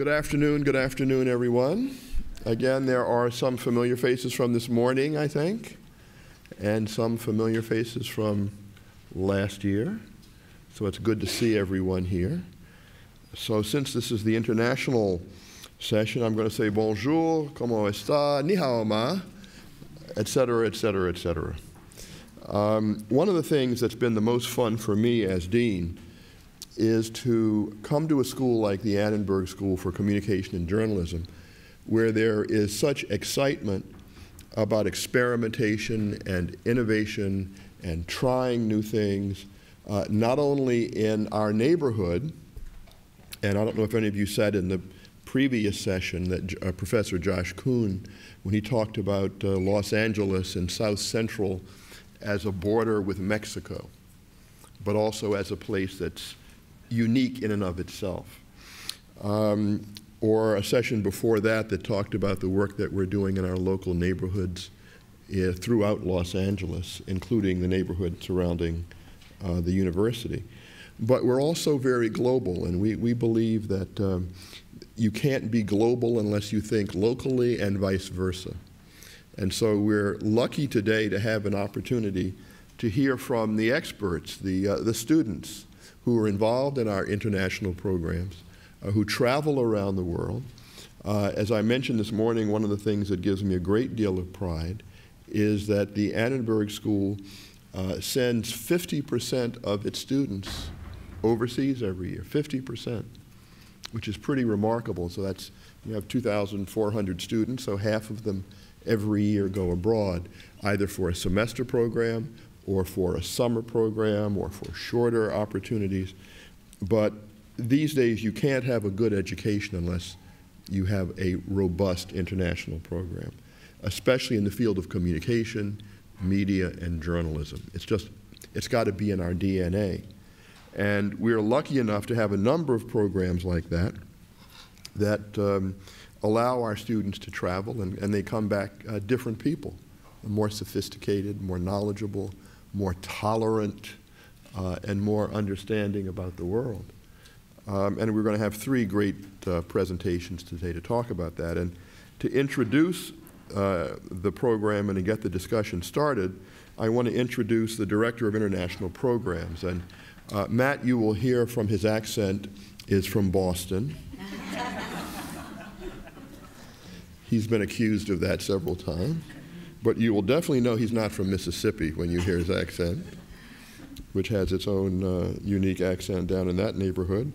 Good afternoon, everyone. Again, there are some familiar faces from this morning, I think, and some familiar faces from last year. So it's good to see everyone here. So since this is the international session, I'm going to say bonjour, comment está, ni hao ma, et cetera, et cetera, et cetera. One of the things that's been the most fun for me as dean is to come to a school like the Annenberg School for Communication and Journalism, where there is such excitement about experimentation and innovation and trying new things, not only in our neighborhood, and I don't know if any of you said in the previous session that Professor Josh Kuhn, when he talked about Los Angeles and South Central as a border with Mexico, but also as a place that's unique in and of itself. Or a session before that that talked about the work that we're doing in our local neighborhoods throughout Los Angeles, including the neighborhood surrounding the university. But we're also very global, and we believe that you can't be global unless you think locally and vice versa. And so we're lucky today to have an opportunity to hear from the experts, the students who are involved in our international programs, who travel around the world. As I mentioned this morning, one of the things that gives me a great deal of pride is that the Annenberg School sends 50% of its students overseas every year, 50%, which is pretty remarkable. So that's, you have 2,400 students, so half of them every year go abroad, either for a semester program or for a summer program or for shorter opportunities. But these days you can't have a good education unless you have a robust international program, especially in the field of communication, media, and journalism. It's got to be in our DNA. And we're lucky enough to have a number of programs like that that allow our students to travel, and they come back different people, more sophisticated, more knowledgeable, more tolerant, and more understanding about the world. And we're going to have three great presentations today to talk about that. And to introduce the program and to get the discussion started, I want to introduce the Director of International Programs. And Matt, you will hear from his accent, is from Boston. He's been accused of that several times. But you will definitely know he's not from Mississippi when you hear his accent, which has its own unique accent down in that neighborhood.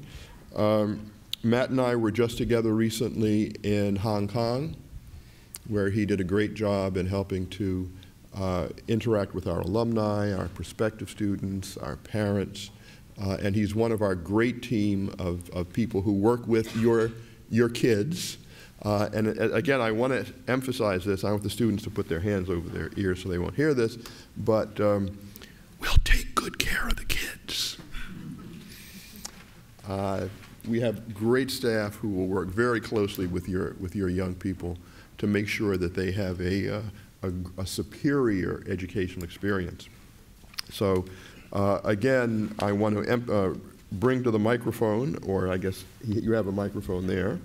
Matt and I were just together recently in Hong Kong, where he did a great job in helping to interact with our alumni, our prospective students, our parents, and he's one of our great team of people who work with your kids. And again, I want to emphasize this. I want the students to put their hands over their ears so they won't hear this, but we'll take good care of the kids. We have great staff who will work very closely with your young people to make sure that they have a superior educational experience. So again, I want to bring to the microphone, or I guess you have a microphone there,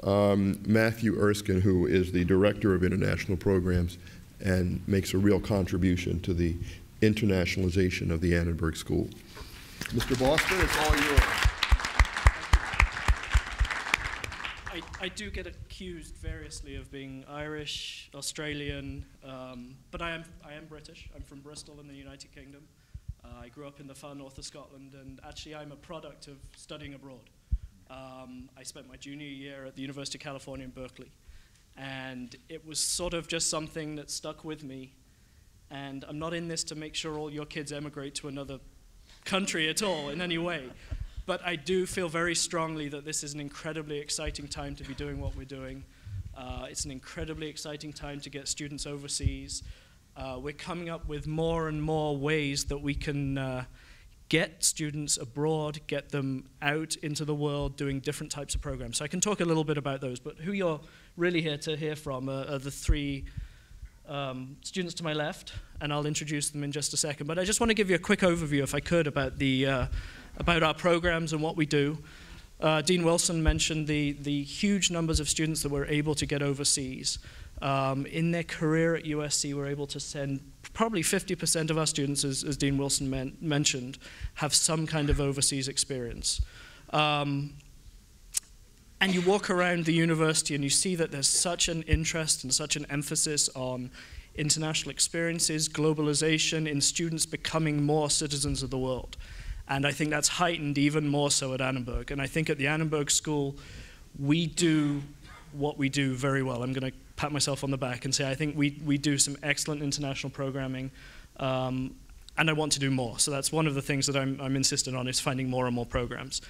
Matthew Erskine, who is the Director of International Programs and makes a real contribution to the internationalization of the Annenberg School. Mr. Boston, it's all yours. I do get accused variously of being Irish, Australian, but I am British. I'm from Bristol in the United Kingdom. I grew up in the far north of Scotland, and actually I'm a product of studying abroad. I spent my junior year at the University of California in Berkeley, and it was sort of just something that stuck with me. And I'm not in this to make sure all your kids emigrate to another country at all in any way, but I do feel very strongly that this is an incredibly exciting time to be doing what we're doing. It's an incredibly exciting time to get students overseas. We're coming up with more and more ways that we can get students abroad, get them out into the world doing different types of programs. So I can talk a little bit about those, but who you're really here to hear from are the three students to my left, and I'll introduce them in just a second. But I just want to give you a quick overview, if I could, about our programs and what we do. Dean Wilson mentioned the huge numbers of students that were able to get overseas. In their career at USC, we're able to send probably 50% of our students, as Dean Wilson mentioned, have some kind of overseas experience. And you walk around the university and you see that there's such an interest and such an emphasis on international experiences, globalization, in students becoming more citizens of the world. And I think that's heightened even more so at Annenberg. And I think at the Annenberg School, we do what we do very well. I'm going to pat myself on the back and say I think we do some excellent international programming, and I want to do more. So that's one of the things that I'm insistent on, is finding more and more programs.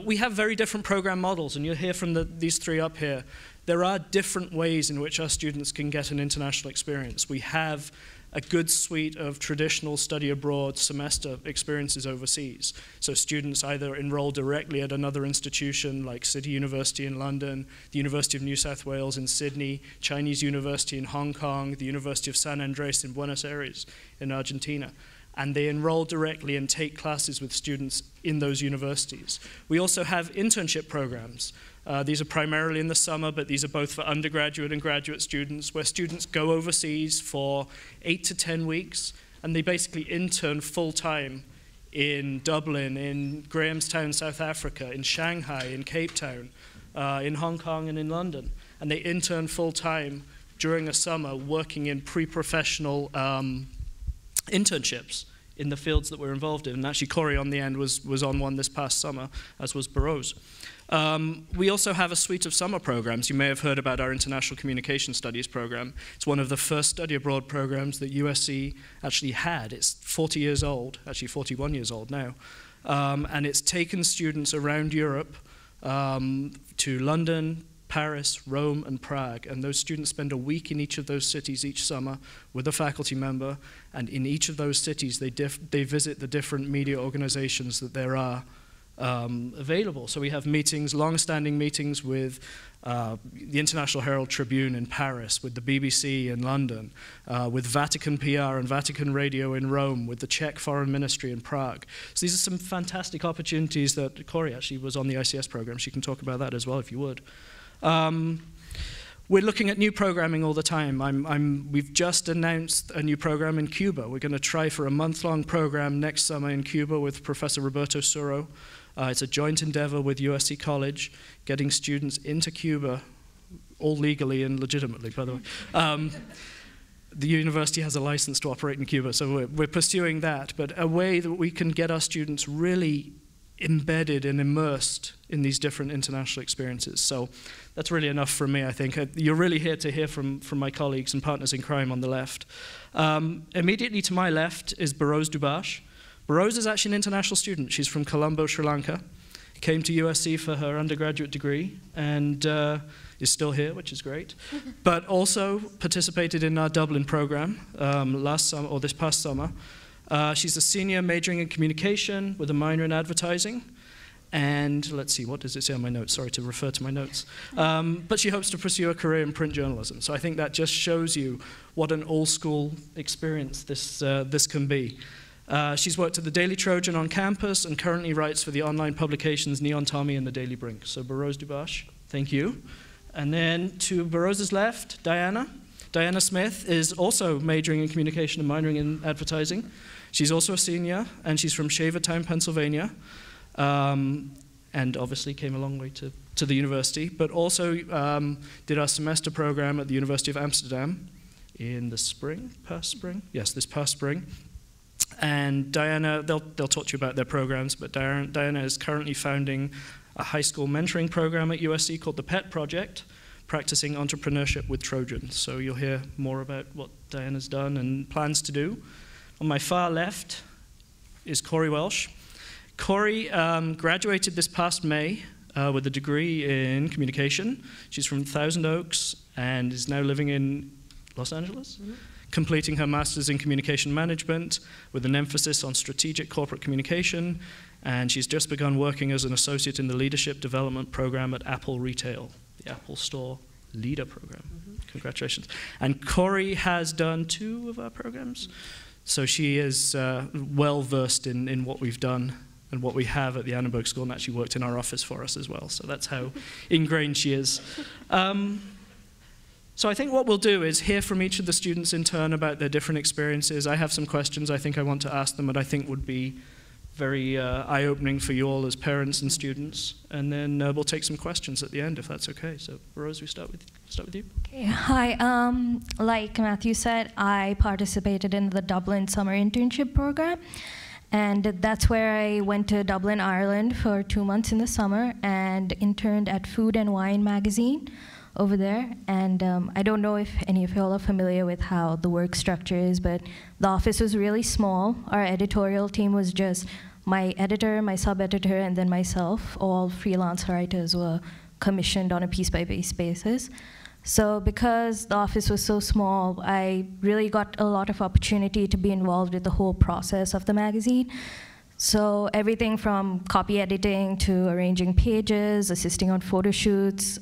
We have very different program models, and you'll hear from these three up here. There are different ways in which our students can get an international experience. We have a good suite of traditional study abroad semester experiences overseas. So students either enroll directly at another institution like City University in London, the University of New South Wales in Sydney, Chinese University in Hong Kong, the University of San Andres in Buenos Aires in Argentina. And they enroll directly and take classes with students in those universities. We also have internship programs. These are primarily in the summer, but these are both for undergraduate and graduate students, where students go overseas for 8 to 10 weeks, and they basically intern full-time in Dublin, in Grahamstown, South Africa, in Shanghai, in Cape Town, in Hong Kong, and in London. And they intern full-time during a summer working in pre-professional internships in the fields that we're involved in. And actually, Corey on the end was on one this past summer, as was Burroughs. We also have a suite of summer programs. You may have heard about our International Communication Studies program. It's one of the first study abroad programs that USC actually had. It's 40 years old, actually 41 years old now. And it's taken students around Europe to London, Paris, Rome, and Prague. And those students spend a week in each of those cities each summer with a faculty member. And in each of those cities, they visit the different media organizations that there are available. So we have meetings, long-standing meetings with the International Herald Tribune in Paris, with the BBC in London, with Vatican PR and Vatican Radio in Rome, with the Czech Foreign Ministry in Prague. So these are some fantastic opportunities that Corey actually was on the ICS program. She can talk about that as well if you would. We're looking at new programming all the time. We've just announced a new program in Cuba. We're going to try for a month-long program next summer in Cuba with Professor Roberto Suro. It's a joint endeavor with USC College, getting students into Cuba, all legally and legitimately, by the way. The university has a license to operate in Cuba, so we're pursuing that. But a way that we can get our students really embedded and immersed in these different international experiences. So that's really enough for me, I think. You're really here to hear from my colleagues and partners in crime on the left. Immediately to my left is Burroughs Dubash. Burroughs is actually an international student. She's from Colombo, Sri Lanka. Came to USC for her undergraduate degree and is still here, which is great. But also participated in our Dublin program last summer, or this past summer. She's a senior majoring in communication with a minor in advertising. And let's see, what does it say on my notes? Sorry to refer to my notes. But she hopes to pursue a career in print journalism. So I think that just shows you what an old school experience this can be. She's worked at the Daily Trojan on campus and currently writes for the online publications Neon Tommy and the Daily Brink. So Burroughs Dubash, thank you. And then to Burroughs' left, Diana. Diana Smith is also majoring in communication and minoring in advertising. She's also a senior, and she's from Shavertown, Pennsylvania, and obviously came a long way to the university, but also did our semester program at the University of Amsterdam in the spring, past spring? Yes, this past spring. And Diana, they'll talk to you about their programs, but Diana is currently founding a high school mentoring program at USC called the PET Project, practicing entrepreneurship with Trojan. So you'll hear more about what Diana's done and plans to do. On my far left is Corey Welsh. Corey graduated this past May with a degree in communication. She's from Thousand Oaks and is now living in Los Angeles, completing her master's in communication management with an emphasis on strategic corporate communication. And she's just begun working as an associate in the leadership development program at Apple Retail, the Apple Store Leader Program. Congratulations. And Corey has done 2 of our programs. So she is well versed in what we've done and what we have at the Annenberg School, and actually worked in our office for us as well. So that's how ingrained she is. So I think what we'll do is hear from each of the students in turn about their different experiences. I have some questions I think I want to ask them that I think would be very eye-opening for you all as parents and students. And then we'll take some questions at the end, if that's okay. So Rose, we start with you. Okay. Hi. Like Matthew said, I participated in the Dublin Summer Internship Program. And that's where I went to Dublin, Ireland for 2 months in the summer and interned at Food and Wine magazine over there. And I don't know if any of you all are familiar with how the work structure is, but the office was really small. Our editorial team was just my editor, my sub-editor, and then myself. All freelance writers were commissioned on a piece-by-piece basis. So because the office was so small, I really got a lot of opportunity to be involved with the whole process of the magazine. So everything from copy editing to arranging pages, assisting on photo shoots,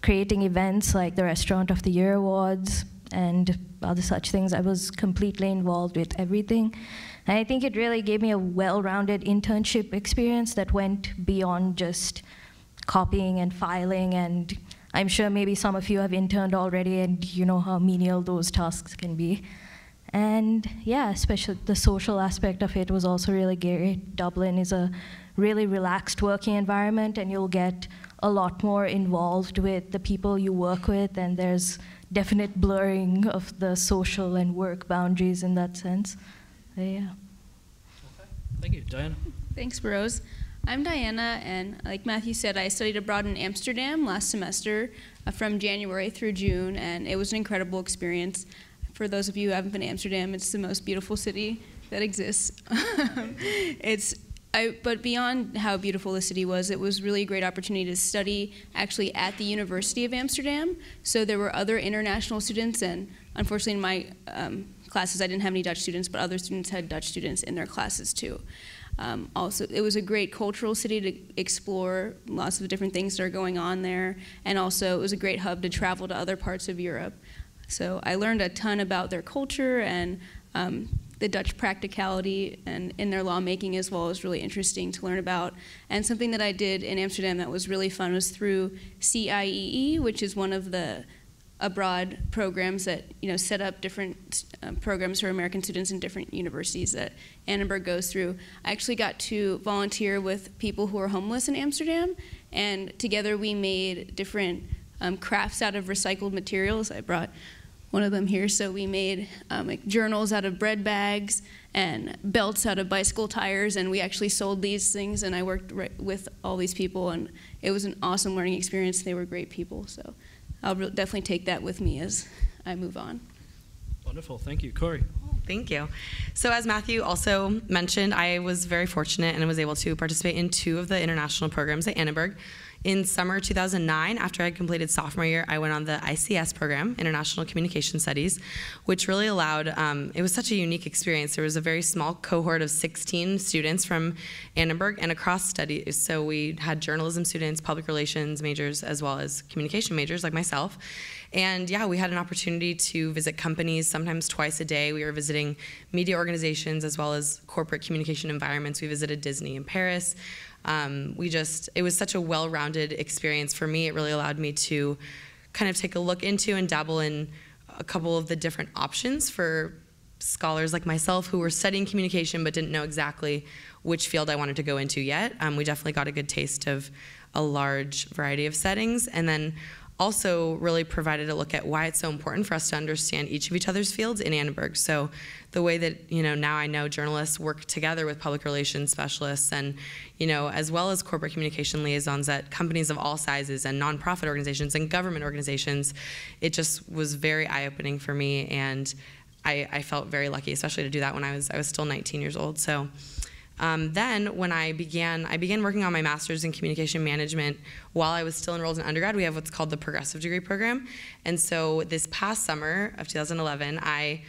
creating events like the Restaurant of the Year Awards, and other such things. I was completely involved with everything. And I think it really gave me a well-rounded internship experience that went beyond just copying and filing, and I'm sure maybe some of you have interned already and you know how menial those tasks can be. And yeah, especially the social aspect of it was also really great. Dublin is a really relaxed working environment, and you'll get a lot more involved with the people you work with, and there's definite blurring of the social and work boundaries in that sense. So, yeah. Okay. Thank you. Diana? Thanks, Rose. I'm Diana, and like Matthew said, I studied abroad in Amsterdam last semester from January through June, and it was an incredible experience. For those of you who haven't been to Amsterdam, it's the most beautiful city that exists. But beyond how beautiful the city was, it was really a great opportunity to study actually at the University of Amsterdam. So there were other international students, and unfortunately in my classes I didn't have any Dutch students, but other students had Dutch students in their classes too. Also, it was a great cultural city to explore lots of different things that are going on there, and also it was a great hub to travel to other parts of Europe. So I learned a ton about their culture and the Dutch practicality and in their lawmaking as well. Is really interesting to learn about. And something that I did in Amsterdam that was really fun was through CIEE, which is one of the abroad programs that set up different programs for American students in different universities that Annenberg goes through. I actually got to volunteer with people who are homeless in Amsterdam, and together we made different crafts out of recycled materials. I brought one of them here. So we made like journals out of bread bags and belts out of bicycle tires, and we actually sold these things, and I worked with all these people, and it was an awesome learning experience. They were great people, so I'll definitely take that with me as I move on. Wonderful, thank you. Corey. Thank you. So as Matthew also mentioned, I was very fortunate and was able to participate in 2 of the international programs at Annenberg. In summer 2009, after I completed sophomore year, I went on the ICS program, International Communication Studies, which really allowed, it was such a unique experience. There was a very small cohort of 16 students from Annenberg and across studies. So we had journalism students, public relations majors, as well as communication majors like myself. And yeah, we had an opportunity to visit companies sometimes twice a day. We were visiting media organizations as well as corporate communication environments. We visited Disney in Paris. It was such a well-rounded experience for me. It really allowed me to kind of take a look into and dabble in a couple of the different options for scholars like myself who were studying communication but didn't know exactly which field I wanted to go into yet. We definitely got a good taste of a large variety of settings, and then also really provided a look at why it's so important for us to understand each of each other's fields in Annenberg. So the way that, now I know journalists work together with public relations specialists and, as well as corporate communication liaisons at companies of all sizes and nonprofit organizations and government organizations, it just was very eye-opening for me, and I felt very lucky, especially to do that when I was still 19 years old. So then when I began working on my master's in communication management while I was still enrolled in undergrad. We have what's called the progressive degree program. And so this past summer of 2011, I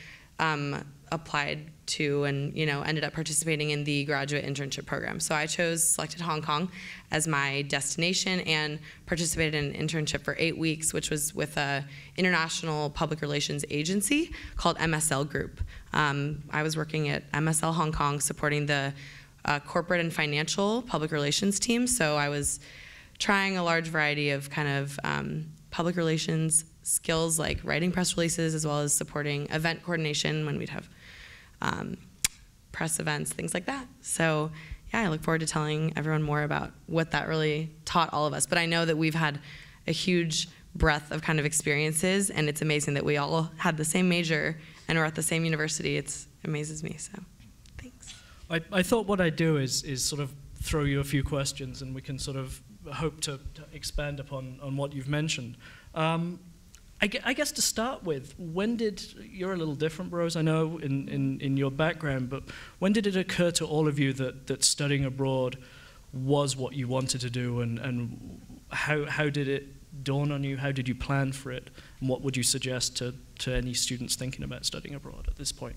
applied to and ended up participating in the graduate internship program. So I selected Hong Kong as my destination and participated in an internship for 8 weeks, which was with an international public relations agency called MSL Group. I was working at MSL Hong Kong supporting the corporate and financial public relations team. So I was trying a large variety of kind of public relations skills, like writing press releases, as well as supporting event coordination when we'd have press events, things like that. So yeah, I look forward to telling everyone more about what that really taught all of us. But I know that we've had a huge breadth of kind of experiences, and it's amazing that we all had the same major and we're at the same university. It amazes me, so thanks. I thought what I'd do is sort of throw you a few questions, and we can sort of hope to expand upon what you've mentioned. I guess to start with, you're a little different, Rose, I know, in your background, but when did it occur to all of you that studying abroad was what you wanted to do, and how did it dawn on you? How did you plan for it? And what would you suggest to any students thinking about studying abroad at this point?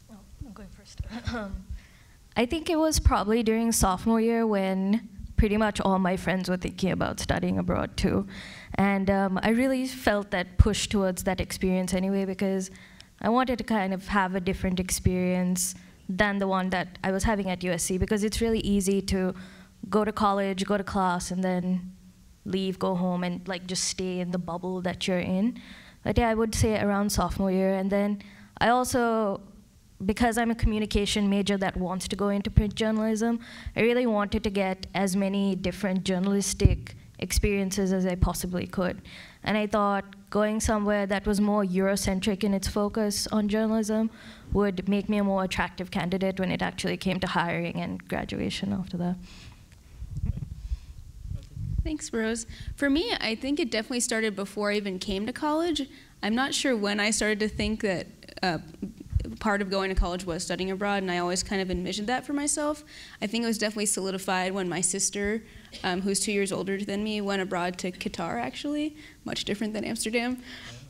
Well, I'm going first. I think it was probably during sophomore year when pretty much all my friends were thinking about studying abroad too. And I really felt that push towards that experience anyway, because I wanted to kind of have a different experience than the one that I was having at USC, because it's really easy to go to college, go to class, and then leave, go home, and like just stay in the bubble that you're in. But yeah, I would say around sophomore year. And then I also, because I'm a communication major that wants to go into print journalism, I really wanted to get as many different journalistic experiences as I possibly could. And I thought going somewhere that was more Eurocentric in its focus on journalism would make me a more attractive candidate when it actually came to hiring and graduation after that. Thanks, Rose. For me, I think it definitely started before I even came to college. I'm not sure when I started to think that part of going to college was studying abroad, and I always kind of envisioned that for myself. I think it was definitely solidified when my sister, who's 2 years older than me, went abroad to Qatar, actually, much different than Amsterdam.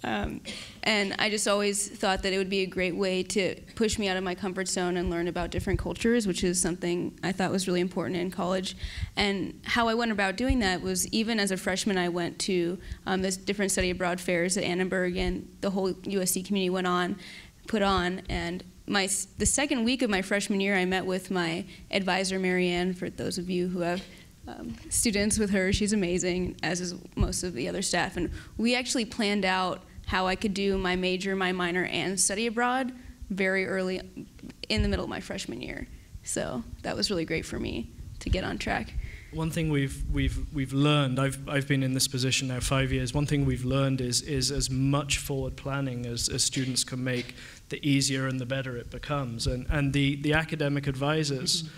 And I just always thought that it would be a great way to push me out of my comfort zone and learn about different cultures, which is something I thought was really important in college. And how I went about doing that was, even as a freshman, I went to this different study abroad fairs at Annenberg, and the whole USC community put on. And the second week of my freshman year, I met with my advisor, Marianne, for those of you who have students with her. She's amazing, as is most of the other staff. And we actually planned out how I could do my major, my minor, and study abroad very early in the middle of my freshman year. So that was really great for me to get on track. One thing we've learned, I've been in this position now 5 years, one thing we've learned is as much forward planning as students can make, the easier and the better it becomes. And the academic advisors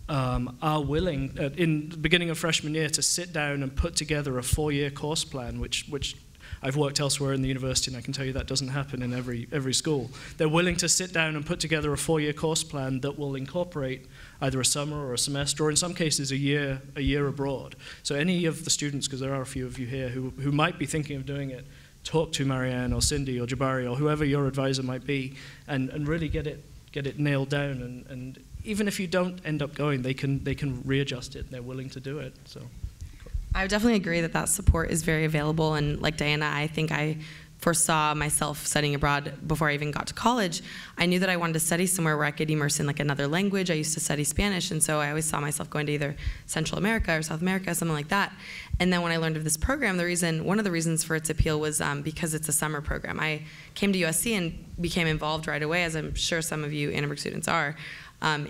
are willing, in the beginning of freshman year, to sit down and put together a 4-year course plan, which I've worked elsewhere in the university, and I can tell you that doesn't happen in every school. They're willing to sit down and put together a 4-year course plan that will incorporate either a summer or a semester, or in some cases a year abroad. So any of the students, because there are a few of you here who might be thinking of doing it, talk to Marianne or Cindy or Jabari or whoever your advisor might be, and really get it nailed down. And even if you don't end up going, they can readjust it, and they're willing to do it. So I would definitely agree that support is very available, and like Diana, I think I foresaw myself studying abroad before I even got to college. I knew that I wanted to study somewhere where I could immerse in like another language. I used to study Spanish, and so I always saw myself going to either Central America or South America, something like that. And then when I learned of this program, one of the reasons for its appeal was because it's a summer program. I came to USC and became involved right away, as I'm sure some of you Annenberg students are,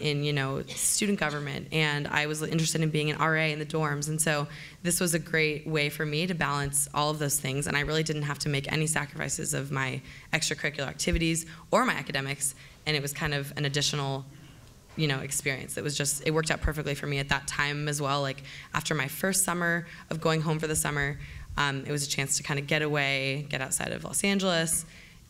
in student government, and I was interested in being an RA in the dorms, and so this was a great way for me to balance all of those things, and I really didn't have to make any sacrifices of my extracurricular activities or my academics, and it was kind of an additional experience. It worked out perfectly for me at that time as well. Like after my first summer of going home for the summer, it was a chance to kind of get away, get outside of Los Angeles.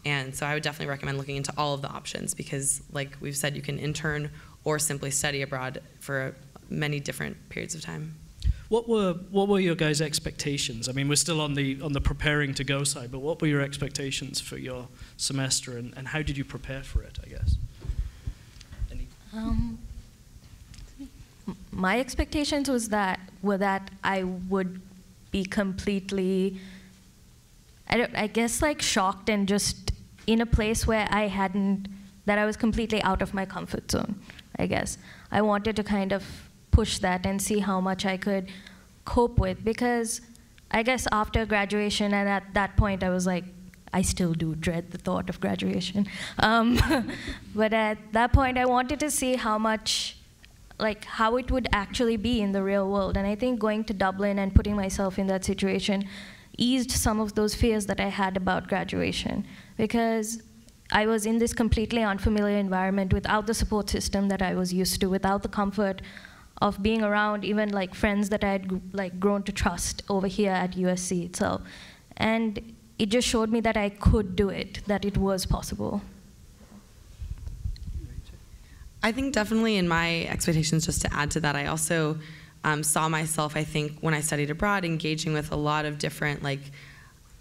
And so I would definitely recommend looking into all of the options, because like we've said, you can intern or simply study abroad for many different periods of time. What were your guys' expectations? I mean, we're still on the preparing to go side, but what were your expectations for your semester, and how did you prepare for it, I guess? My expectations were that I would be completely, I guess, like shocked and just in a place where I was completely out of my comfort zone. I guess. I wanted to kind of push that and see how much I could cope with, because I guess after graduation, and at that point I was like, I still do dread the thought of graduation. But at that point I wanted to see how much, like how it would actually be in the real world. And I think going to Dublin and putting myself in that situation eased some of those fears that I had about graduation, because I was in this completely unfamiliar environment without the support system that I was used to, without the comfort of being around even like friends that I had grown to trust over here at USC itself. And it just showed me that I could do it, that it was possible. I think definitely in my expectations, just to add to that, I also saw myself, I think, when I studied abroad, engaging with a lot of different,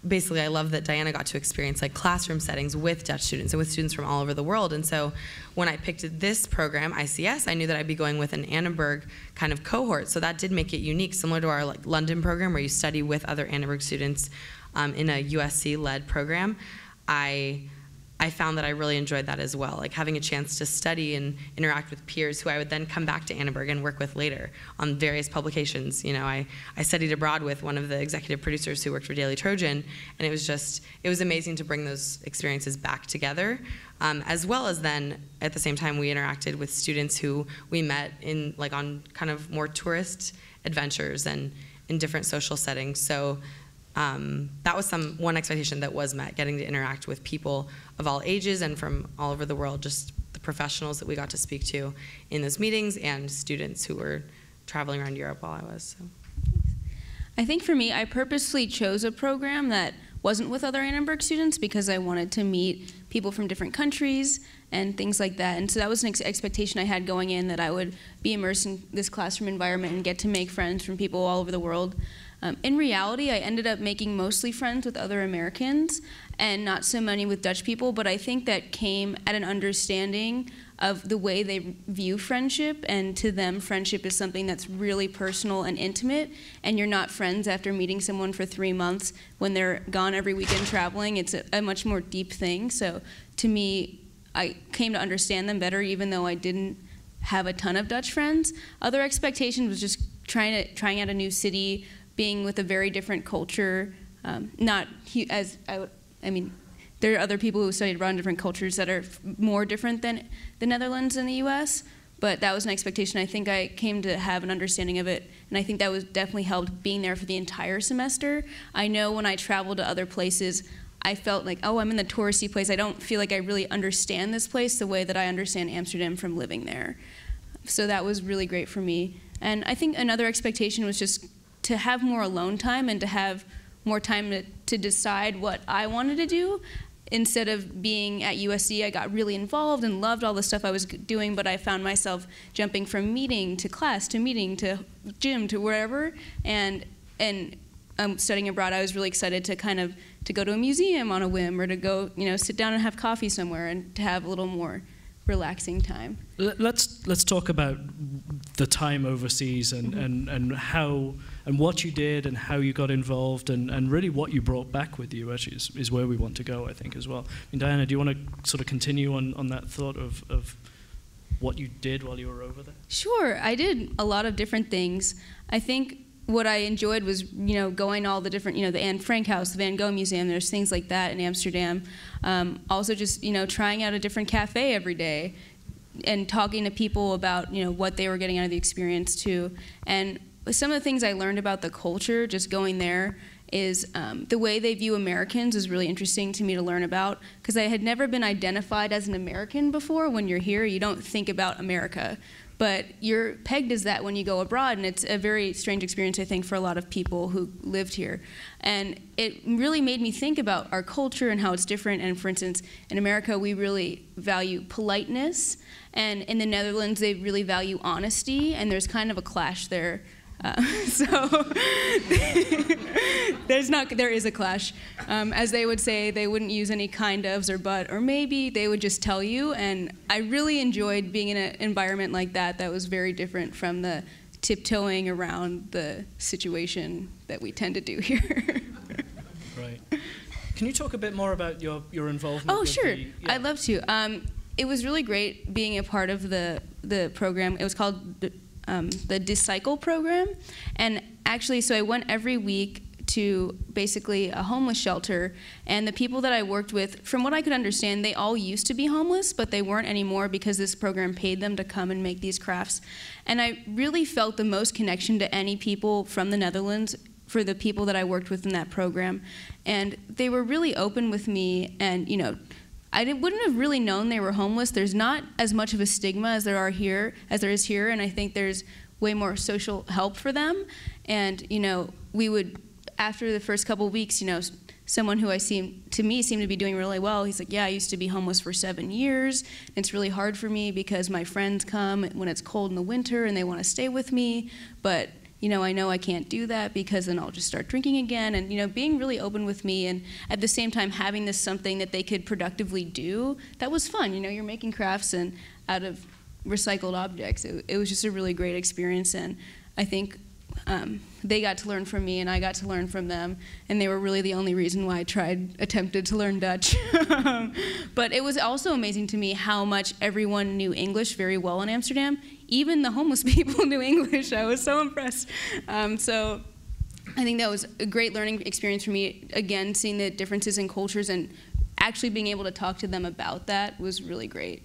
basically I love that Diana got to experience classroom settings with Dutch students and with students from all over the world. And so when I picked this program, ICS, I knew that I'd be going with an Annenberg kind of cohort. So that did make it unique, similar to our London program where you study with other Annenberg students in a USC-led program. I found that I really enjoyed that as well, having a chance to study and interact with peers who I would then come back to Annenberg and work with later on various publications. I studied abroad with one of the executive producers who worked for Daily Trojan, and it was amazing to bring those experiences back together, as well as then, at the same time, we interacted with students who we met on kind of more tourist adventures and in different social settings. So that was one expectation that was met, getting to interact with people of all ages and from all over the world, just the professionals that we got to speak to in those meetings and students who were traveling around Europe while I was. So. I think for me, I purposely chose a program that wasn't with other Annenberg students because I wanted to meet people from different countries and things like that. And so that was an expectation I had going in, that I would be immersed in this classroom environment and get to make friends from people all over the world. In reality, I ended up making mostly friends with other Americans and not so many with Dutch people, but I think that came at an understanding of the way they view friendship, and to them, friendship is something that's really personal and intimate, and you're not friends after meeting someone for 3 months when they're gone every weekend traveling. It's a much more deep thing. So to me, I came to understand them better, even though I didn't have a ton of Dutch friends. Other expectations was just trying out a new city, being with a very different culture. There are other people who studied abroad in different cultures that are more different than the Netherlands and the US, but that was an expectation. I think I came to have an understanding of it, and I think that was definitely helped being there for the entire semester. I know when I traveled to other places, I felt like, oh, I'm in the touristy place. I don't feel like I really understand this place the way that I understand Amsterdam from living there. So that was really great for me. And I think another expectation was just to have more alone time and to have more time to decide what I wanted to do. Instead of being at USC, I got really involved and loved all the stuff I was doing, but I found myself jumping from meeting to class to meeting to gym to wherever. And studying abroad, I was really excited to go to a museum on a whim, or to go sit down and have coffee somewhere and to have a little more relaxing time. Let's talk about the time overseas and how and what you did and how you got involved and really what you brought back with you, actually, is where we want to go, I think, as well. Diana, do you want to sort of continue on that thought of what you did while you were over there? Sure. I did a lot of different things. I think what I enjoyed was, going to all the different, the Anne Frank House, the Van Gogh Museum, there's things like that in Amsterdam. Also just, trying out a different cafe every day and talking to people about, what they were getting out of the experience too. And some of the things I learned about the culture just going there is the way they view Americans is really interesting to me to learn about, because I had never been identified as an American before. When you're here, you don't think about America. But you're pegged as that when you go abroad, and it's a very strange experience, I think, for a lot of people who lived here. And it really made me think about our culture and how it's different. And for instance, in America, we really value politeness, and in the Netherlands, they really value honesty, and there's kind of a clash there. There is a clash. As they would say, they wouldn't use any kind ofs or but, or maybe. They would just tell you. And I really enjoyed being in an environment like that was very different from the tiptoeing around the situation that we tend to do here. Right. Can you talk a bit more about your involvement? Oh, sure. I'd love to. It was really great being a part of the the program. It was called the Discycle program. And actually, so I went every week to basically a homeless shelter, and the people that I worked with, from what I could understand, they all used to be homeless, but they weren't anymore because this program paid them to come and make these crafts. And I really felt the most connection to any people from the Netherlands for the people that I worked with in that program. And they were really open with me, and I wouldn't have really known they were homeless. There's not as much of a stigma as there is here, and I think there's way more social help for them. And we would, after the first couple weeks, someone who seemed to be doing really well, he's like, yeah, I used to be homeless for 7 years. It's really hard for me because my friends come when it's cold in the winter and they want to stay with me, but I know I can't do that because then I'll just start drinking again. And being really open with me, and at the same time having this something that they could productively do, that was fun. You're making crafts and out of recycled objects. It was just a really great experience, and I think they got to learn from me and I got to learn from them, and they were really the only reason why I attempted to learn Dutch. But it was also amazing to me how much everyone knew English very well in Amsterdam. Even the homeless people knew English. I was so impressed. So I think that was a great learning experience for me. Again, seeing the differences in cultures and actually being able to talk to them about that was really great.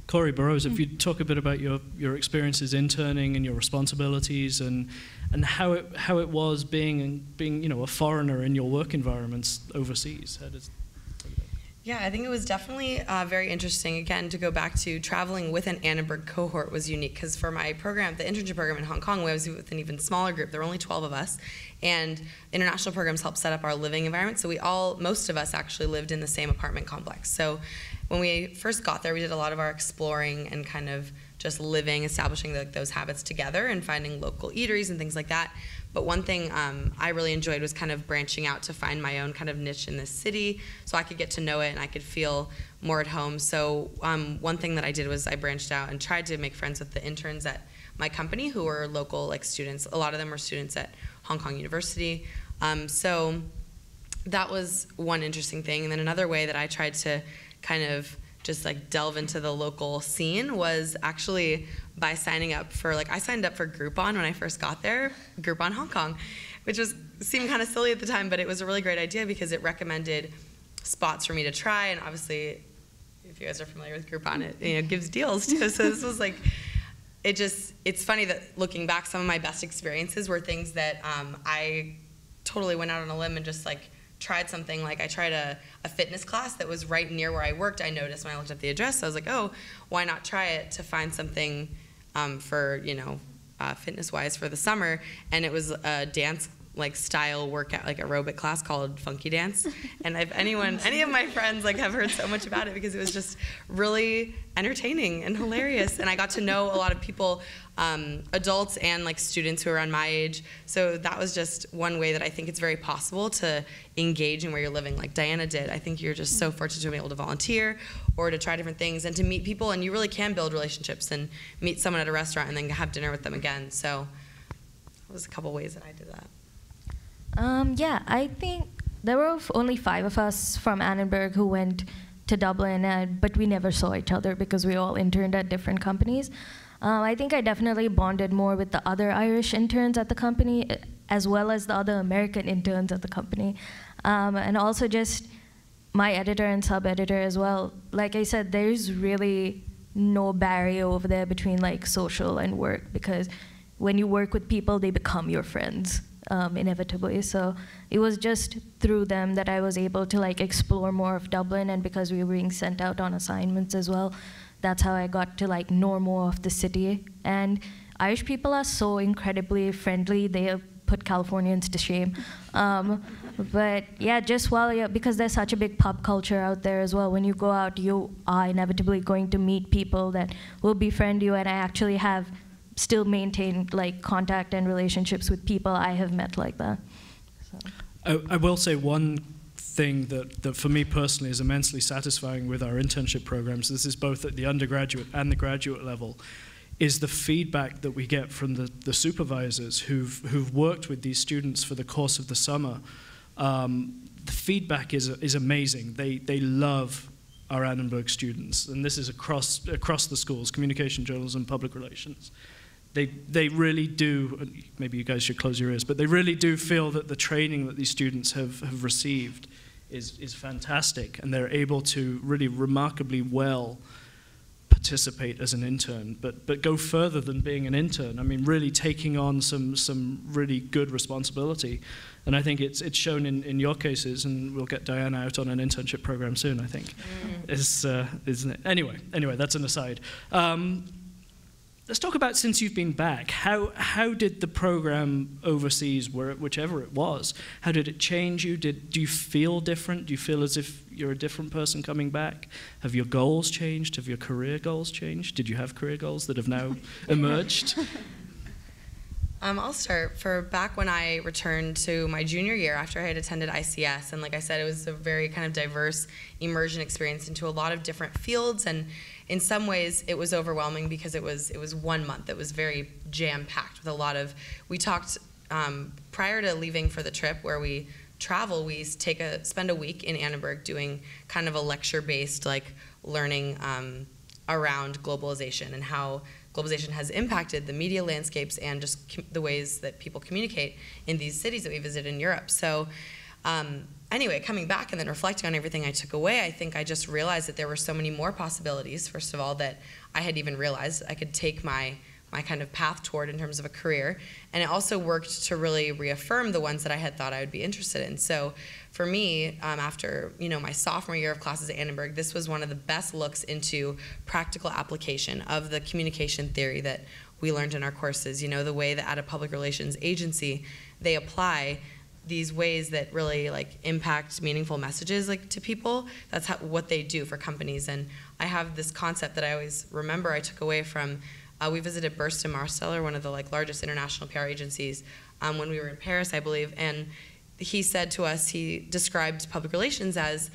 Corey Burrows, if you talk a bit about your experiences interning and your responsibilities and how it was being a foreigner in your work environments overseas. Yeah, I think it was definitely very interesting. Again, to go back to traveling with an Annenberg cohort was unique, because for my program, the internship program in Hong Kong, I was with an even smaller group. There were only 12 of us, and international programs helped set up our living environment. So most of us actually lived in the same apartment complex. So when we first got there, we did a lot of our exploring and kind of just living, establishing those habits together and finding local eateries and things like that. But one thing I really enjoyed was kind of branching out to find my own kind of niche in this city so I could get to know it and I could feel more at home. So one thing that I did was I branched out and tried to make friends with the interns at my company who were local students. A lot of them were students at Hong Kong University. So that was one interesting thing. And then another way that I tried to kind of just delve into the local scene was actually by signing up for, I signed up for Groupon when I first got there, Groupon Hong Kong, which seemed kind of silly at the time, but it was a really great idea because it recommended spots for me to try, and obviously, if you guys are familiar with Groupon, it gives deals too, so this was it's funny that looking back, some of my best experiences were things that I totally went out on a limb and just tried something. I tried a fitness class that was right near where I worked. I noticed when I looked at the address, I was like, oh, why not try it to find something for, fitness-wise for the summer. And it was a dance style workout, aerobic class called Funky Dance. And if any of my friends have heard so much about it because it was just really entertaining and hilarious. And I got to know a lot of people, adults and students who are around my age. So that was just one way that I think it's very possible to engage in where you're living, like Diana did. I think you're just so fortunate to be able to volunteer or to try different things and to meet people, and you really can build relationships and meet someone at a restaurant and then have dinner with them again. So that was a couple ways that I did that. Yeah, I think there were only 5 of us from Annenberg who went to Dublin, but we never saw each other because we all interned at different companies. I think I definitely bonded more with the other Irish interns at the company, as well as the other American interns at the company. And also just my editor and sub-editor as well. Like I said, there's really no barrier over there between social and work, because when you work with people, they become your friends. Inevitably. So it was just through them that I was able to explore more of Dublin, and because we were being sent out on assignments as well, that's how I got to know more of the city. And Irish people are so incredibly friendly. They put Californians to shame. But yeah, just because there's such a big pub culture out there as well, when you go out, you are inevitably going to meet people that will befriend you, and I actually have still maintain contact and relationships with people I have met like that. So. I will say one thing that for me personally is immensely satisfying with our internship programs, this is both at the undergraduate and the graduate level, is the feedback that we get from the supervisors who've worked with these students for the course of the summer. The feedback is amazing. They love our Annenberg students, and this is across the schools, communication, journalism, public relations. They really do, maybe you guys should close your ears, but they really do feel that the training that these students have received is fantastic, and they're able to really remarkably well participate as an intern, but go further than being an intern. I mean, really taking on some really good responsibility. And I think it's shown in your cases, and we'll get Diana out on an internship program soon, I think. Isn't it? Anyway, that's an aside. Let's talk about, since you've been back, how did the program overseas, whichever it was, how did it change you? Do you feel different? Do you feel as if you're a different person coming back? Have your goals changed? Have your career goals changed? Did you have career goals that have now emerged? I'll start. For back when I returned to my junior year after I had attended ICS, and like I said, it was a very kind of diverse immersion experience into a lot of different fields, and in some ways it was overwhelming because it was 1 month. It was very jam-packed with a lot of, we talked prior to leaving for the trip where we travel, we spend a week in Annenberg doing kind of a lecture-based like learning around globalization and how globalization has impacted the media landscapes and just the ways that people communicate in these cities that we visit in Europe. So anyway, coming back and then reflecting on everything I took away, I think I just realized that there were so many more possibilities, first of all, that I had even realized I could take my kind of path toward in terms of a career. And it also worked to really reaffirm the ones that I had thought I would be interested in. So for me, after my sophomore year of classes at Annenberg, this was one of the best looks into practical application of the communication theory that we learned in our courses. The way that at a public relations agency, they apply these ways that really like impact meaningful messages to people. That's what they do for companies. And I have this concept that I always remember I took away from, we visited Burst and Marsteller, one of the largest international PR agencies, when we were in Paris, I believe, and he said to us, he described public relations as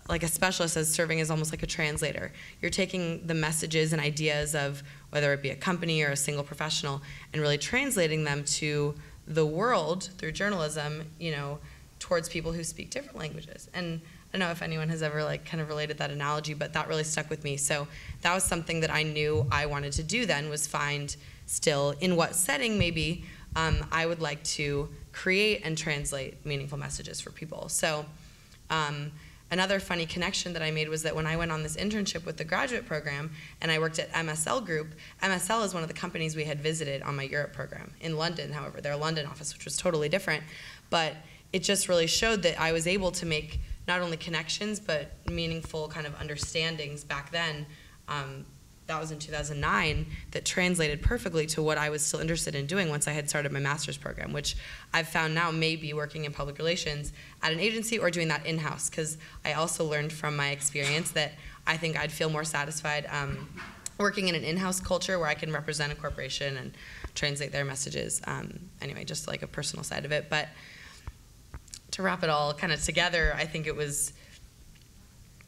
like a specialist, as serving as almost like a translator. You're taking the messages and ideas of whether it be a company or a single professional and really translating them to the world through journalism, towards people who speak different languages. And I don't know if anyone has ever kind of related that analogy, but that really stuck with me. So that was something that I knew I wanted to do then, was find still in what setting maybe I would like to create and translate meaningful messages for people. So another funny connection that I made was that when I went on this internship with the graduate program and I worked at MSL Group, MSL is one of the companies we had visited on my Europe program in London, however, their London office, which was totally different. But it just really showed that I was able to make not only connections, but meaningful kind of understandings back then. That was in 2009, that translated perfectly to what I was still interested in doing once I had started my master's program, which I've found now may be working in public relations at an agency or doing that in-house, because I also learned from my experience that I think I'd feel more satisfied working in an in-house culture where I can represent a corporation and translate their messages. Anyway, just like a personal side of it. But to wrap it all kind of together, I think it was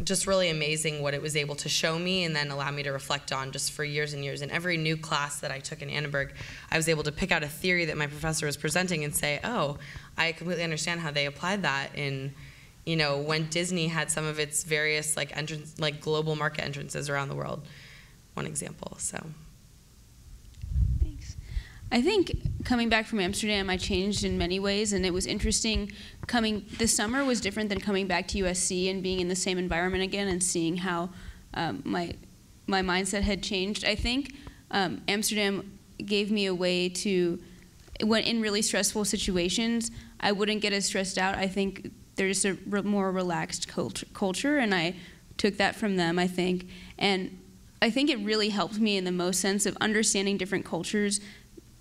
just really amazing what it was able to show me and then allow me to reflect on just for years and years. In every new class that I took in Annenberg, I was able to pick out a theory that my professor was presenting and say, oh, I completely understand how they applied that in, when Disney had some of its various global market entrances around the world. One example, so. Thanks. I think coming back from Amsterdam, I changed in many ways, and it was interesting. This summer was different than coming back to USC and being in the same environment again and seeing how my mindset had changed. I think Amsterdam gave me a way to, when in really stressful situations, I wouldn't get as stressed out. I think there's a more relaxed culture, and I took that from them, I think. And I think it really helped me in the most sense of understanding different cultures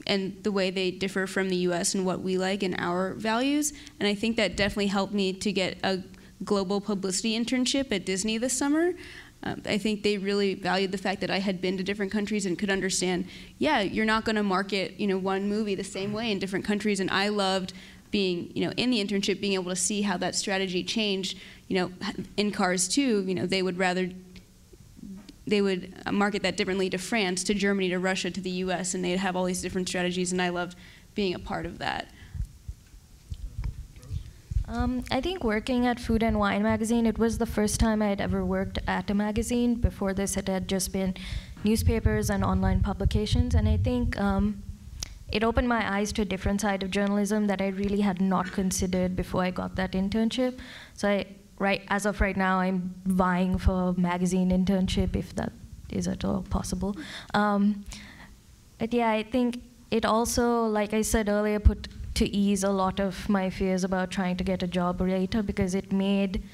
and the way they differ from the US and what we like and our values. And I think that definitely helped me to get a global publicity internship at Disney this summer. I think they really valued the fact that I had been to different countries and could understand, yeah, you're not gonna market one movie the same way in different countries. And I loved being in the internship, being able to see how that strategy changed. In Cars 2, they would market that differently to France, to Germany, to Russia, to the US, and they'd have all these different strategies, and I loved being a part of that. I think working at Food and Wine magazine, it was the first time I had ever worked at a magazine. Before this, it had just been newspapers and online publications. And I think it opened my eyes to a different side of journalism that I really had not considered before I got that internship. So as of right now, I'm vying for a magazine internship, if that is at all possible. But yeah, I think it also, like I said earlier, put to ease a lot of my fears about trying to get a job later, because it made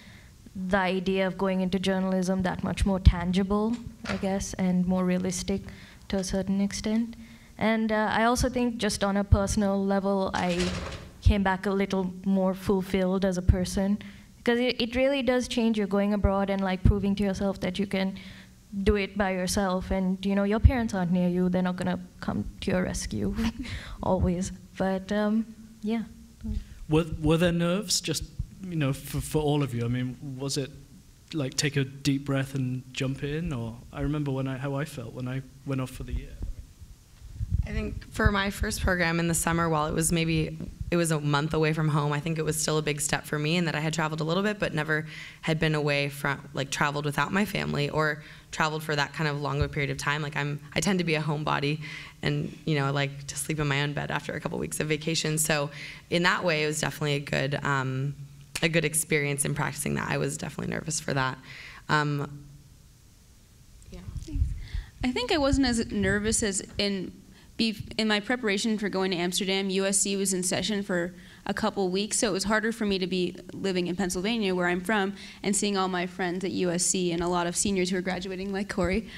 the idea of going into journalism that much more tangible, I guess, and more realistic to a certain extent. And I also think just on a personal level, I came back a little more fulfilled as a person, because it really does change you going abroad and like proving to yourself that you can do it by yourself, and you know your parents aren't near you, they're not gonna come to your rescue always. But yeah. Were there nerves, just for all of you? I mean, was it like take a deep breath and jump in, or I remember how I felt when I went off for the year. I think for my first program in the summer, while it was a month away from home, I think it was still a big step for me, in that I had traveled a little bit, but never had been away from, like, traveled without my family or traveled for that kind of longer period of time. Like I tend to be a homebody, and I like to sleep in my own bed after a couple weeks of vacation. So in that way, it was definitely a good experience in practicing that. I was definitely nervous for that. Yeah. I think I wasn't as nervous as in my preparation for going to Amsterdam. USC was in session for a couple weeks, so it was harder for me to be living in Pennsylvania, where I'm from, and seeing all my friends at USC and a lot of seniors who are graduating, like Corey.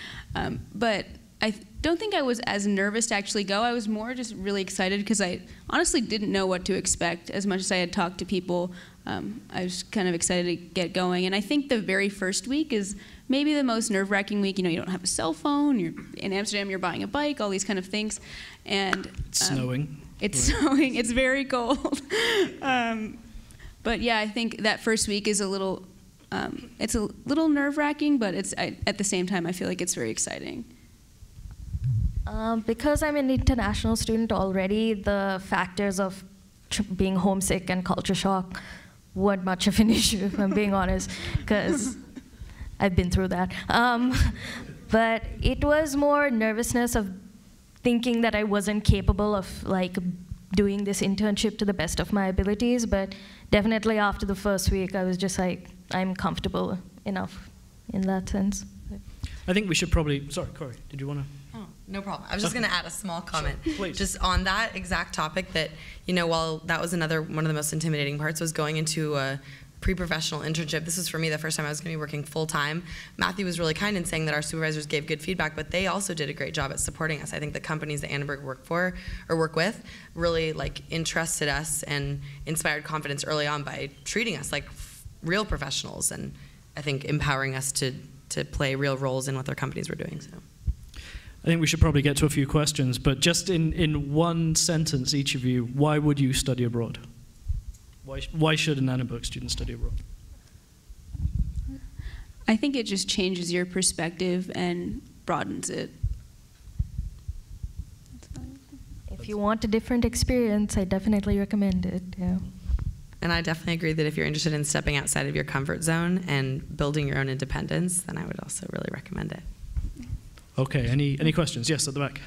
But I don't think I was as nervous to actually go. I was more just really excited, because I honestly didn't know what to expect. As much as I had talked to people, I was kind of excited to get going. And I think the very first week is maybe the most nerve-wracking week. You don't have a cell phone, you're in Amsterdam, you're buying a bike, all these kind of things. And it's snowing. It's snowing, it's very cold. But yeah, I think that first week is it's a little nerve-wracking, but at the same time, I feel like it's very exciting. Because I'm an international student already, the factors of being homesick and culture shock weren't much of an issue, if I'm being honest, because I've been through that. But it was more nervousness of thinking that I wasn't capable of like doing this internship to the best of my abilities. But definitely after the first week, I was just like, I'm comfortable enough in that sense. I think we should probably, sorry, Corey, did you want to? Oh, no problem. I was just going to add a small comment. Sure, please. Just on that exact topic, that, while that was one of the most intimidating parts, was going into a pre-professional internship. This was for me the first time I was going to be working full-time. Matthew was really kind in saying that our supervisors gave good feedback, but they also did a great job at supporting us. I think the companies that Annenberg work with really interested us and inspired confidence early on by treating us like real professionals, and I think empowering us to play real roles in what their companies were doing. So I think we should probably get to a few questions, but just in one sentence, each of you, why would you study abroad? Why should an Annenberg student study abroad? I think it just changes your perspective and broadens it. If you want a different experience, I definitely recommend it. Yeah. And I definitely agree that if you're interested in stepping outside of your comfort zone and building your own independence, then I would also really recommend it. Okay, any questions? Yes, at the back.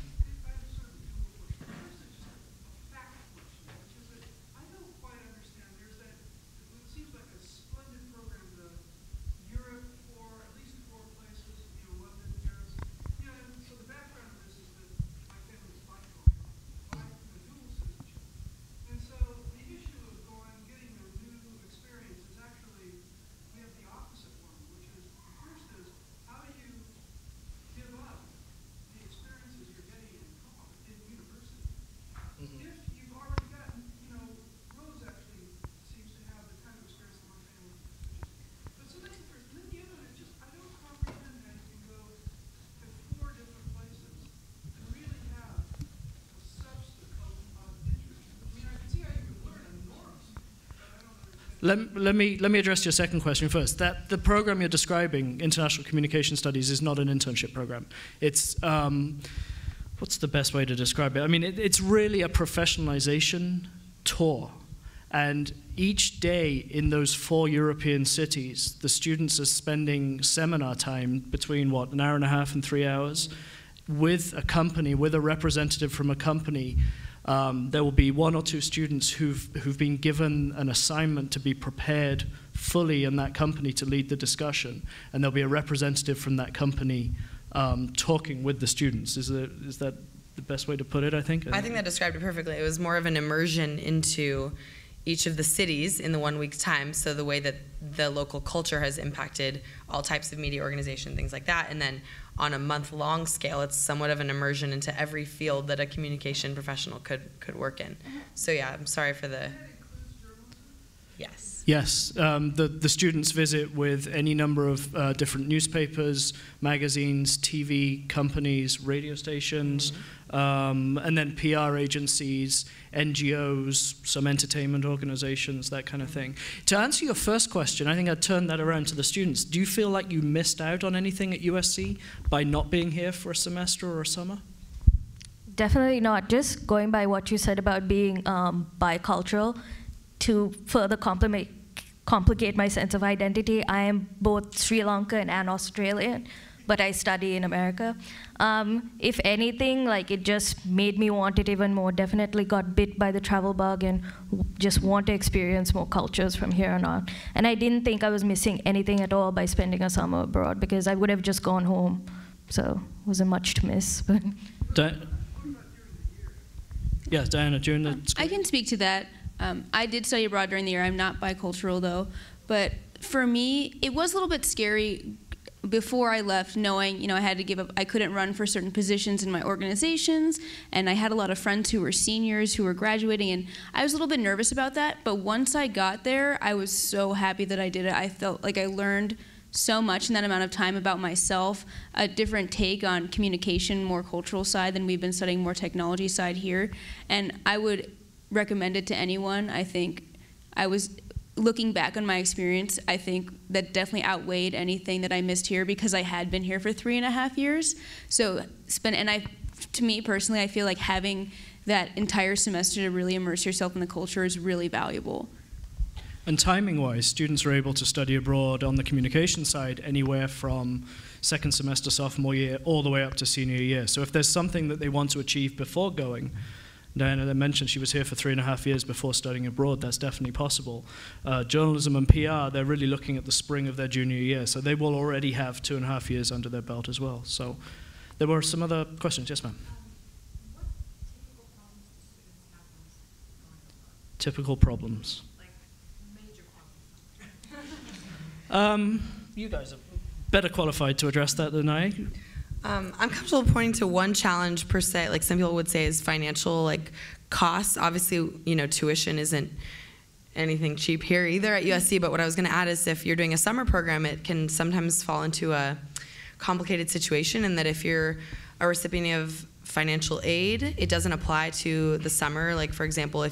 Let me address your second question first. That the program you're describing, International Communication Studies, is not an internship program. It's what's the best way to describe it? I mean, it's really a professionalization tour. And each day in those 4 European cities, the students are spending seminar time between, what, an hour and a half and 3 hours with a company, with a representative from a company. There will be 1 or 2 students who've been given an assignment to be prepared fully in that company to lead the discussion, and there'll be a representative from that company talking with the students. Is that the best way to put it, I think? I think that described it perfectly. It was more of an immersion into each of the cities in the 1 week's time, so the way that the local culture has impacted all types of media organization, things like that, and then on a month-long scale, it's somewhat of an immersion into every field that a communication professional could work in. So yeah, I'm sorry for the... Yes. Yes, the students visit with any number of different newspapers, magazines, TV companies, radio stations, and then PR agencies, NGOs, some entertainment organizations, that kind of thing. To answer your first question, I think I'd turn that around to the students. Do you feel like you missed out on anything at USC by not being here for a semester or a summer? Definitely not. Just going by what you said about being bicultural, to further complicate my sense of identity, I am both Sri Lankan and Australian, but I study in America. If anything, like, it just made me want it even more. Definitely got bit by the travel bug and just want to experience more cultures from here on out. And I didn't think I was missing anything at all by spending a summer abroad, because I would have just gone home. So it wasn't much to miss. Yes, Diana, during the school? I can speak to that. I did study abroad during the year. I'm not bicultural, though. But for me, it was a little bit scary before I left, knowing, I had to give up. I couldn't run for certain positions in my organizations, and I had a lot of friends who were seniors who were graduating, and I was a little bit nervous about that. But once I got there, I was so happy that I did it. I felt like I learned so much in that amount of time about myself, a different take on communication, more cultural side than we've been studying, more technology side here. And I would recommend it to anyone. I think looking back on my experience, I think that definitely outweighed anything that I missed here, because I had been here for 3.5 years. So to me personally, I feel like having that entire semester to really immerse yourself in the culture is really valuable. And timing-wise, students are able to study abroad on the communication side anywhere from second semester, sophomore year, all the way up to senior year. So if there's something that they want to achieve before going, Diana mentioned she was here for 3.5 years before studying abroad. That's definitely possible. Journalism and PR, they're really looking at the spring of their junior year, so they will already have 2.5 years under their belt as well. So there were some other questions. Yes, ma'am. What typical problems do students have? Typical problems. Like major problems. You guys are better qualified to address that than I. I'm comfortable pointing to one challenge per se, like some people would say, is financial costs. Obviously, tuition isn't anything cheap here either at USC, but what I was going to add is if you're doing a summer program, it can sometimes fall into a complicated situation, and that if you're a recipient of financial aid, it doesn't apply to the summer. Like, for example,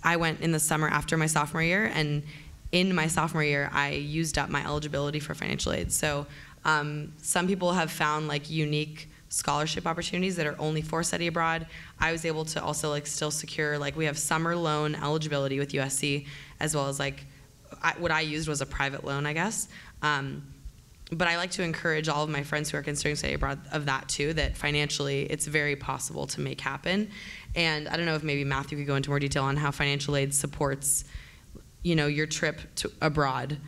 I went in the summer after my sophomore year, and in my sophomore year, I used up my eligibility for financial aid. So some people have found unique scholarship opportunities that are only for study abroad. I was able to also still secure, we have summer loan eligibility with USC, as well as what I used was a private loan, I guess. But I like to encourage all of my friends who are considering study abroad of that too, that financially it's very possible to make happen. And I don't know if maybe Matthew could go into more detail on how financial aid supports, your trip abroad.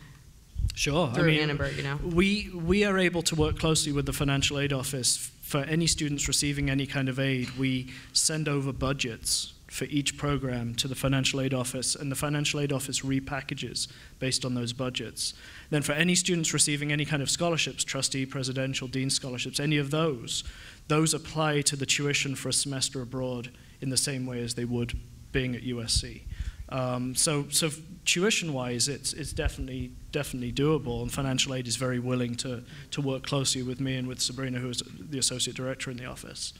Sure. Through Annenberg, We are able to work closely with the financial aid office. For any students receiving any kind of aid, we send over budgets for each program to the financial aid office, and the financial aid office repackages based on those budgets. Then for any students receiving any kind of scholarships, trustee, presidential, dean scholarships, any of those apply to the tuition for a semester abroad in the same way as they would being at USC. So tuition-wise, it's definitely doable, and financial aid is very willing to work closely with me and with Sabrina, who is the associate director in the office.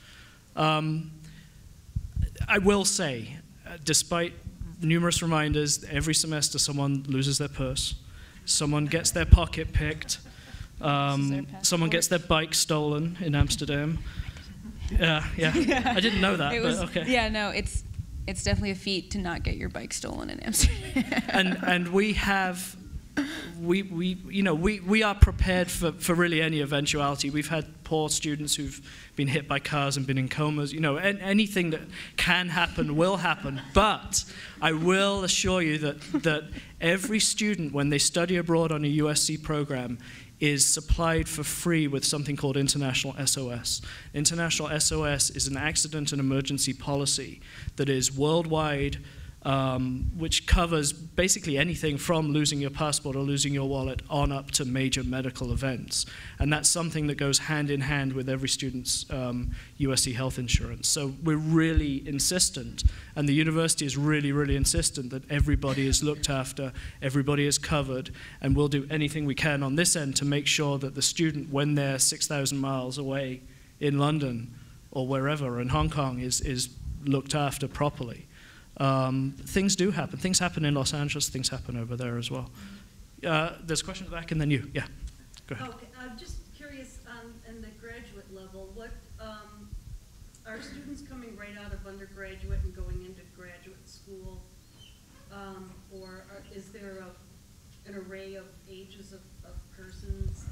I will say, despite numerous reminders, every semester someone loses their purse, someone gets their pocket picked, someone gets their bike stolen in Amsterdam. Yeah. I didn't know that, but okay. Yeah, no, it's definitely a feat to not get your bike stolen in Amsterdam. And we have, we are prepared for really any eventuality. We've had poor students who've been hit by cars and been in comas. Anything that can happen will happen. But I will assure you that every student, when they study abroad on a USC program, is supplied for free with something called International SOS. International SOS is an accident and emergency policy that is worldwide, which covers basically anything from losing your passport or losing your wallet on up to major medical events. And that's something that goes hand in hand with every student's USC health insurance. So we're really insistent, and the university is really, really insistent that everybody is looked after, everybody is covered, and we'll do anything we can on this end to make sure that the student, when they're 6,000 miles away in London or wherever, in Hong Kong, is looked after properly. Things do happen. Things happen in Los Angeles. Things happen over there as well. There's a question at the back, and then you. Yeah, go ahead. Okay, I'm just curious in the graduate level, what are students coming right out of undergraduate and going into graduate school, or is there an array of ages of persons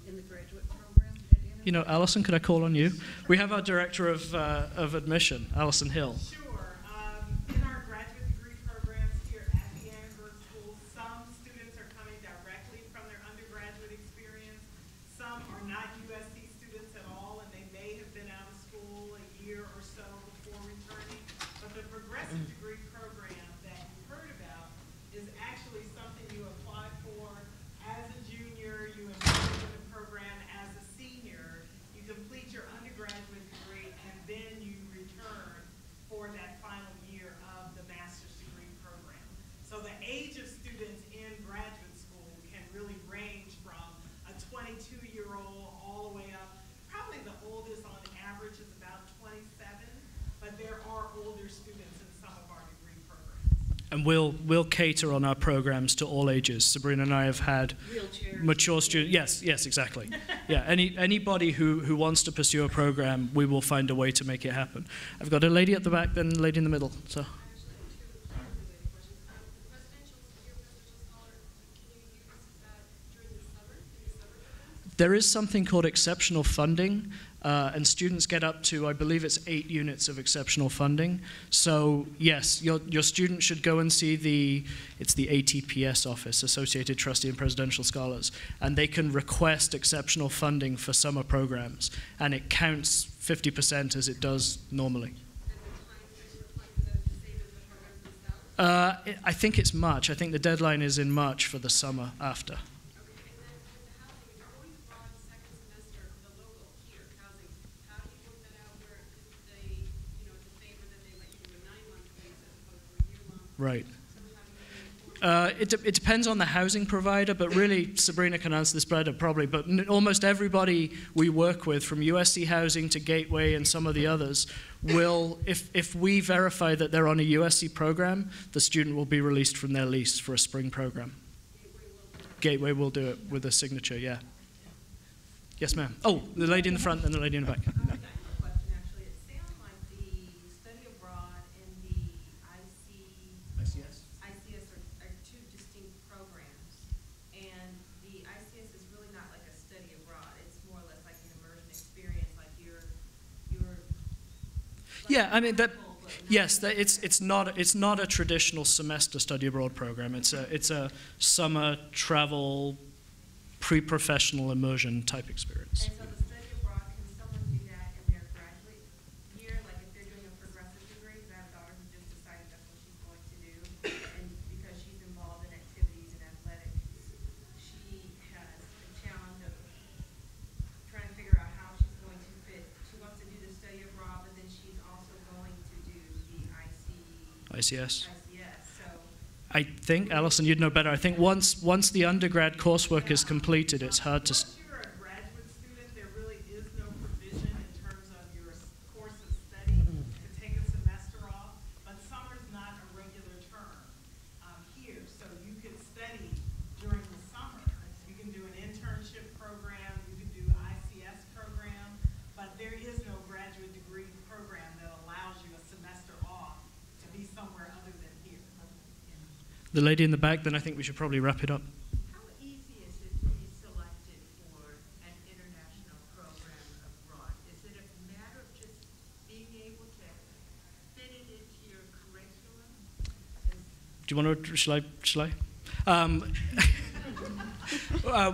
in the graduate program at Annenberg? Alison, could I call on you? We have our director of admission, Alison Hill. Sure. In our graduate degree programs here at the Annenberg School, some students are coming directly from their undergraduate experience. Some are not USC students at all, and they may have been out of school a year or so before returning. But the progressive degree program that you heard about is actually something you apply for as a junior, you enroll in the program as a senior, you complete your undergraduate degree, and then you return for that final year of the master's degree program. So the age of students in graduate school can really range from a 22-year-old all the way up. Probably the oldest on average is about 27, but there are older students in some of our degree programs. And we'll cater on our programs to all ages. Sabrina and I have had mature students. Yes, exactly. Yeah, anybody who wants to pursue a program, we will find a way to make it happen. I've got a lady at the back, then a lady in the middle. So. There is something called exceptional funding, and students get up to, I believe it's 8 units of exceptional funding. So yes, your student should go and see it's the ATPS office, Associated Trustee and Presidential Scholars, and they can request exceptional funding for summer programs, and it counts 50% as it does normally. I think it's March. I think the deadline is in March for the summer after. Right. It depends on the housing provider, but really Sabrina can answer this better probably, but almost everybody we work with, from USC Housing to Gateway and some of the others, will, if we verify that they're on a USC program, the student will be released from their lease for a spring program. Gateway will do it with a signature, yeah. Yes, ma'am. Oh, the lady in the front and the lady in the back. No. Yeah, I mean that. Yes, it's not a traditional semester study abroad program. It's a summer travel, pre-professional immersion type experience. And so the study abroad, can someone do that in their graduate year? Like if they're doing a progressive degree, because I have a daughter who just decided that's what she's going to do, and because she's involved in activities and athletics, she has a challenge of trying to figure out how she's going to fit. She wants to do the study abroad, but then she's also going to do the ICS. So I think, Alison, you'd know better. I think once the undergrad coursework is completed, it's hard to. Once you're a graduate student, there really is no provision in terms of your course of study to take a semester off. But summer's not a regular term here, so you could study during the summer. You can do an internship program, you can do ICS program, but there is no graduate degree program that allows you a semester off to be the lady in the back, then I think we should probably wrap it up. How easy is it to be selected for an international program abroad? Is it a matter of just being able to fit it into your curriculum? Do you want to, shall I?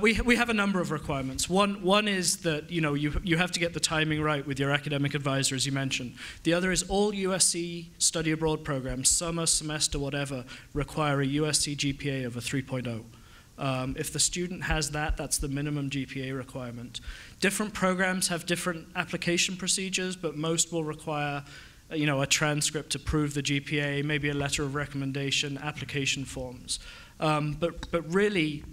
We have a number of requirements. One is that you have to get the timing right with your academic advisor, as you mentioned. The other is all USC study abroad programs, summer, semester, whatever, require a USC GPA of a 3.0. If the student has that, that's the minimum GPA requirement. Different programs have different application procedures, but most will require a transcript to prove the GPA, maybe a letter of recommendation, application forms. But really,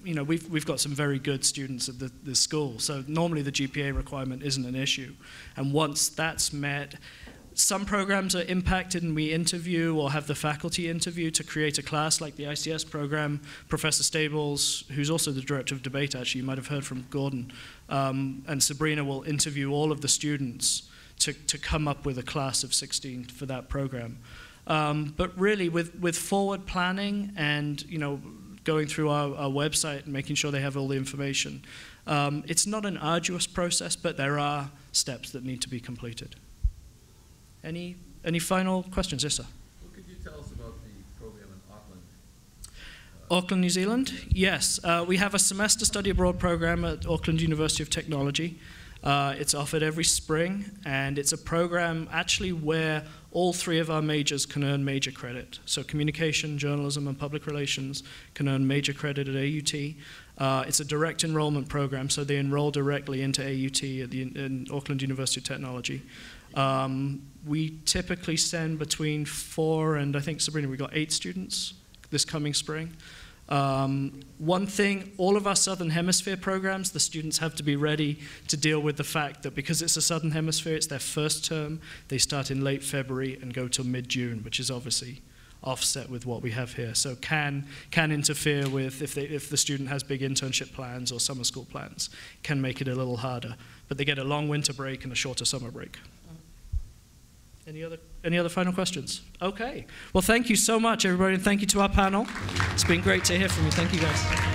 we've got some very good students at the school, so normally the GPA requirement isn't an issue. And once that's met, some programs are impacted and we interview or have the faculty interview to create a class, like the ICS program. Professor Stables, who's also the director of debate, actually, you might have heard from Gordon, and Sabrina will interview all of the students to come up with a class of 16 for that program. But really, with forward planning and going through our website and making sure they have all the information, it's not an arduous process, but there are steps that need to be completed. Any final questions? Yes, sir. What could you tell us about the program in Auckland? Auckland, New Zealand? Yes, we have a semester study abroad program at Auckland University of Technology. It's offered every spring, and it's a program actually where all three of our majors can earn major credit. So communication, journalism, and public relations can earn major credit at AUT. It's a direct enrollment program, so they enroll directly into AUT in Auckland University of Technology. We typically send between 4 and, I think, Sabrina, we got 8 students this coming spring. One thing, all of our Southern Hemisphere programs, the students have to be ready to deal with the fact that because it's a Southern Hemisphere, it's their first term, they start in late February and go till mid-June, which is obviously offset with what we have here. So can interfere with, if the student has big internship plans or summer school plans, can make it a little harder. But they get a long winter break and a shorter summer break. Any other final questions? Okay. Well, thank you so much, everybody, and thank you to our panel. It's been great to hear from you. Thank you, guys.